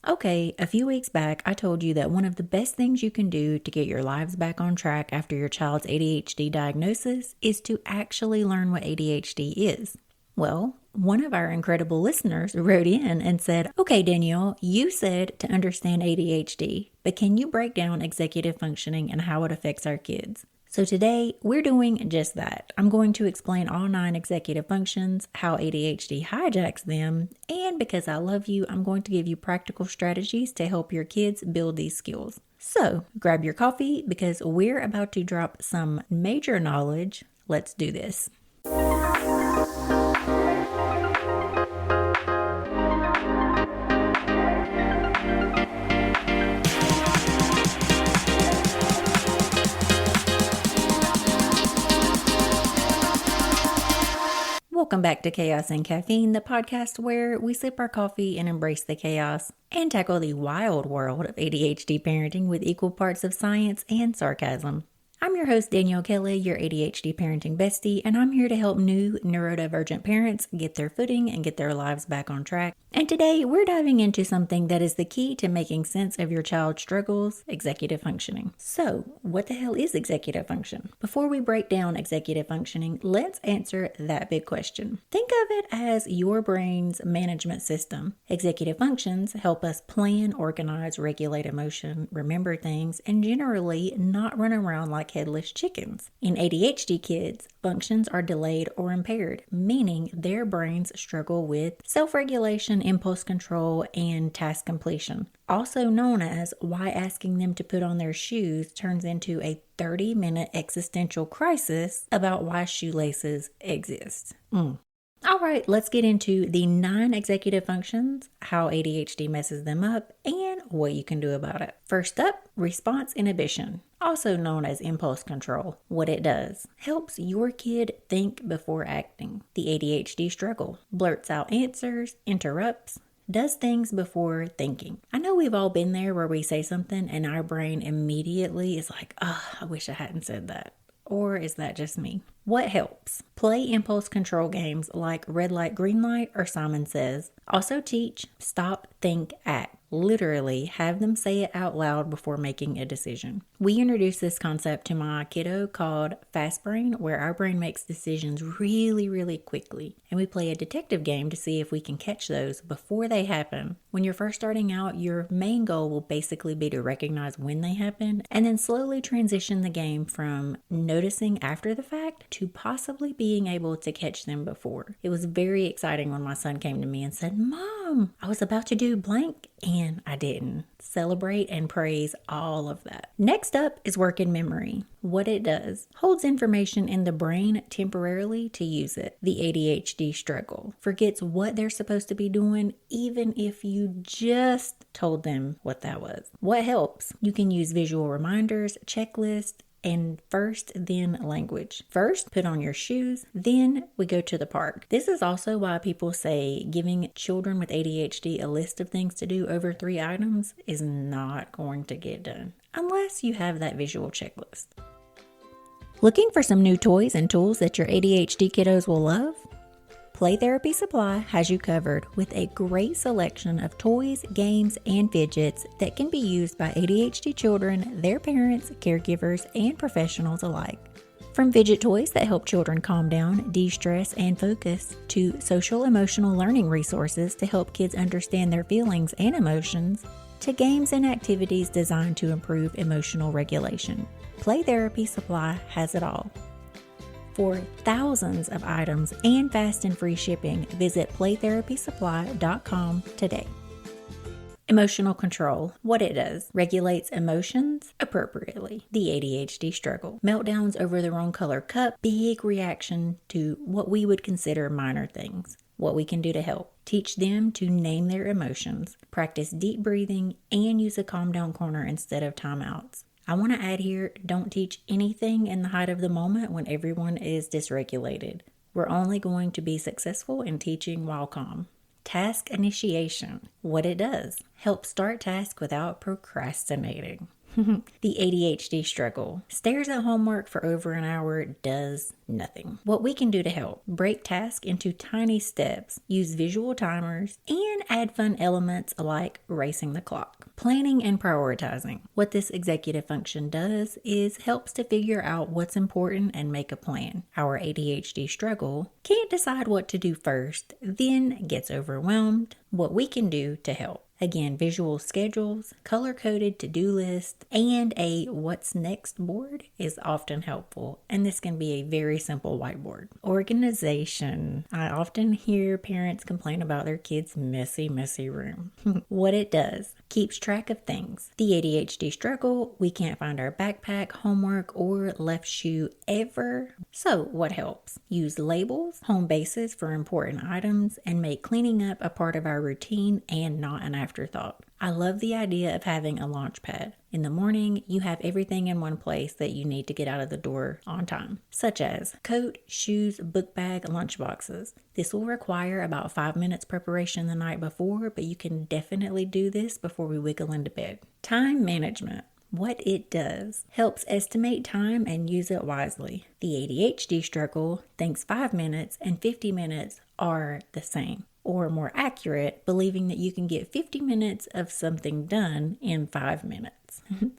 Okay, a few weeks back, I told you that one of the best things you can do to get your lives back on track after your child's ADHD diagnosis is to actually learn what ADHD is. Well, one of our incredible listeners wrote in and said, okay, Danielle, you said to understand ADHD, but can you break down executive functioning and how it affects our kids? So today, we're doing just that. I'm going to explain all 9 executive functions, how ADHD hijacks them, and because I love you, I'm going to give you practical strategies to help your kids build these skills. So, grab your coffee because we're about to drop some major knowledge. Let's do this. Welcome back to Chaos and Caffeine, the podcast where we sip our coffee and embrace the chaos and tackle the wild world of ADHD parenting with equal parts of science and sarcasm. I'm your host, Danielle Kelly, your ADHD parenting bestie, and I'm here to help new neurodivergent parents get their footing and get their lives back on track. And today, we're diving into something that is the key to making sense of your child's struggles, executive functioning. So, what the hell is executive function? Before we break down executive functioning, let's answer that big question. Think of it as your brain's management system. Executive functions help us plan, organize, regulate emotion, remember things, and generally not run around like headless chickens. In ADHD kids, functions are delayed or impaired, meaning their brains struggle with self-regulation, impulse control, and task completion. Also known as why asking them to put on their shoes turns into a 30-minute existential crisis about why shoelaces exist. All right, let's get into the 9 executive functions, how ADHD messes them up, and what you can do about it. First up, response inhibition, also known as impulse control. What it does, helps your kid think before acting. The ADHD struggle, blurts out answers, interrupts, does things before thinking. I know we've all been there where we say something and our brain immediately is like, I wish I hadn't said that. Or is that just me? What helps? Play impulse control games like Red Light, Green Light, or Simon Says. Also teach stop, think, act. Literally have them say it out loud before making a decision. We introduced this concept to my kiddo called Fast Brain, where our brain makes decisions really, really quickly. And we play a detective game to see if we can catch those before they happen. When you're first starting out, your main goal will basically be to recognize when they happen and then slowly transition the game from noticing after the fact to possibly being able to catch them before. It was very exciting when my son came to me and said, "Mom, I was about to do blank and I didn't." Celebrate and praise all of that. Next up is working memory. What it does, holds information in the brain temporarily to use it. The ADHD struggle forgets what they're supposed to be doing even if you just told them what that was. What helps? You can use visual reminders, checklists, and first, then language. First, put on your shoes, then we go to the park. This is also why people say giving children with ADHD a list of things to do over 3 items is not going to get done, unless you have that visual checklist. Looking for some new toys and tools that your ADHD kiddos will love? Play Therapy Supply has you covered with a great selection of toys, games, and fidgets that can be used by ADHD children, their parents, caregivers, and professionals alike. From fidget toys that help children calm down, de-stress, and focus, to social-emotional learning resources to help kids understand their feelings and emotions, to games and activities designed to improve emotional regulation. Play Therapy Supply has it all. For thousands of items and fast and free shipping, visit playtherapysupply.com today. Emotional control. What it does, regulates emotions appropriately. The ADHD struggle. Meltdowns over the wrong color cup, big reaction to what we would consider minor things. What we can do to help. Teach them to name their emotions, practice deep breathing, and use a calm down corner instead of timeouts. I want to add here, don't teach anything in the height of the moment when everyone is dysregulated. We're only going to be successful in teaching while calm. Task initiation. What it does, help start tasks without procrastinating. The ADHD struggle. Stares at homework for over an hour, does nothing. What we can do to help: break tasks into tiny steps, use visual timers, and add fun elements like racing the clock. Planning and prioritizing. What this executive function does is helps to figure out what's important and make a plan. Our ADHD struggle can't decide what to do first, then gets overwhelmed. What we can do to help: again, visual schedules, color-coded to-do lists, and a what's next board is often helpful, and this can be a very simple whiteboard. Organization. I often hear parents complain about their kids' messy room. What it does: keeps track of things. The ADHD struggle: we can't find our backpack, homework, or left shoe ever. So what helps? Use labels, home bases for important items, and make cleaning up a part of our routine and not an afterthought. I love the idea of having a launch pad. In the morning, you have everything in one place that you need to get out of the door on time, such as coat, shoes, book bag, lunch boxes. This will require about 5 minutes preparation the night before, but you can definitely do this before we wiggle into bed. Time management. What it does: helps estimate time and use it wisely. The ADHD struggle thinks 5 minutes and 50 minutes are the same, or more accurate, believing that you can get 50 minutes of something done in 5 minutes.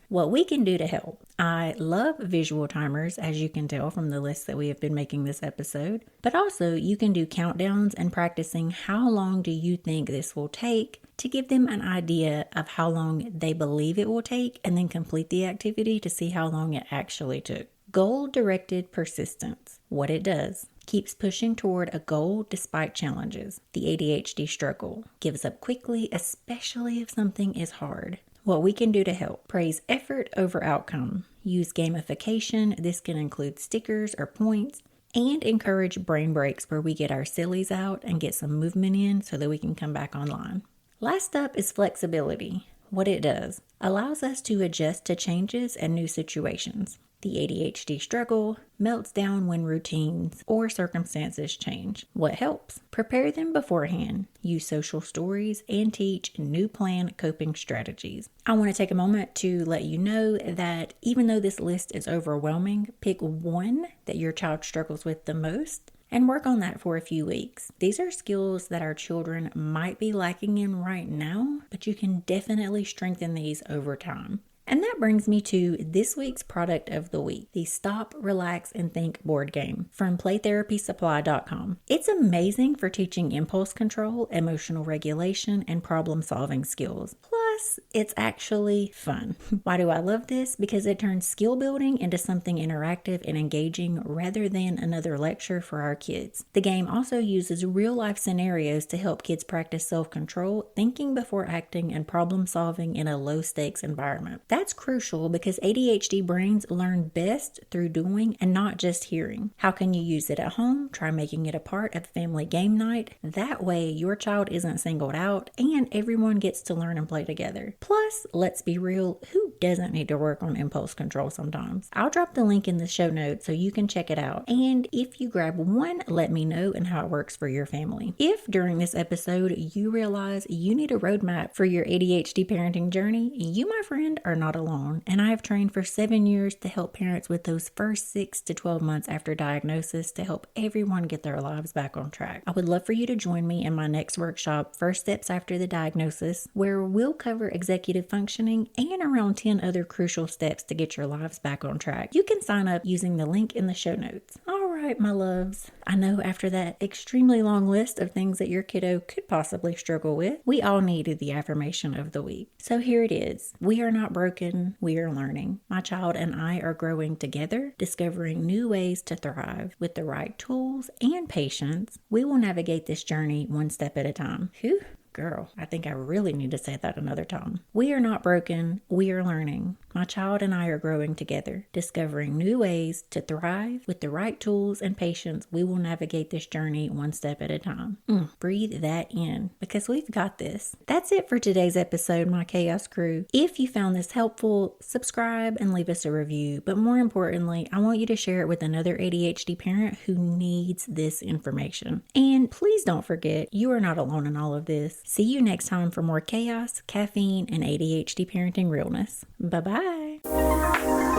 What we can do to help. I love visual timers, as you can tell from the list that we have been making this episode, but also you can do countdowns and practicing how long do you think this will take to give them an idea of how long they believe it will take, and then complete the activity to see how long it actually took. Goal-directed persistence. What it does: keeps pushing toward a goal despite challenges. The ADHD struggle: gives up quickly, especially if something is hard. What we can do to help. Praise effort over outcome. Use gamification. This can include stickers or points. And encourage brain breaks where we get our sillies out and get some movement in so that we can come back online. Last up is flexibility. What it does: allows us to adjust to changes and new situations. The ADHD struggle melts down when routines or circumstances change. What helps? Prepare them beforehand. Use social stories and teach new plan coping strategies. I want to take a moment to let you know that even though this list is overwhelming, pick one that your child struggles with the most and work on that for a few weeks. These are skills that our children might be lacking in right now, but you can definitely strengthen these over time. And that brings me to this week's product of the week, the Stop, Relax, and Think board game from playtherapysupply.com. It's amazing for teaching impulse control, emotional regulation, and problem-solving skills. Plus, it's actually fun. Why do I love this? Because it turns skill building into something interactive and engaging rather than another lecture for our kids. The game also uses real-life scenarios to help kids practice self-control, thinking before acting, and problem-solving in a low-stakes environment. That's crucial because ADHD brains learn best through doing and not just hearing. How can you use it at home? Try making it a part of family game night. That way, your child isn't singled out and everyone gets to learn and play together. Plus, let's be real, who doesn't need to work on impulse control sometimes? I'll drop the link in the show notes so you can check it out. And if you grab one, let me know and how it works for your family. If during this episode you realize you need a roadmap for your ADHD parenting journey, you, my friend, are not alone, and I have trained for 7 years to help parents with those first 6 to 12 months after diagnosis to help everyone get their lives back on track. I would love for you to join me in my next workshop, First Steps After the Diagnosis, where we'll cover executive functioning and around 10 other crucial steps to get your lives back on track. You can sign up using the link in the show notes. All right, my loves. I know after that extremely long list of things that your kiddo could possibly struggle with, we all needed the affirmation of the week. So here it is. We are not broken, we are learning. My child and I are growing together, discovering new ways to thrive. With the right tools and patience, we will navigate this journey one step at a time. Whew. Girl, I think I really need to say that another time. We are not broken, we are learning. My child and I are growing together, discovering new ways to thrive. With the right tools and patience, we will navigate this journey one step at a time. Breathe that in, because we've got this. That's it for today's episode, my Chaos crew. If you found this helpful, subscribe and leave us a review. But more importantly, I want you to share it with another ADHD parent who needs this information. And please don't forget, you are not alone in all of this. See you next time for more chaos, caffeine, and ADHD parenting realness. Bye-bye.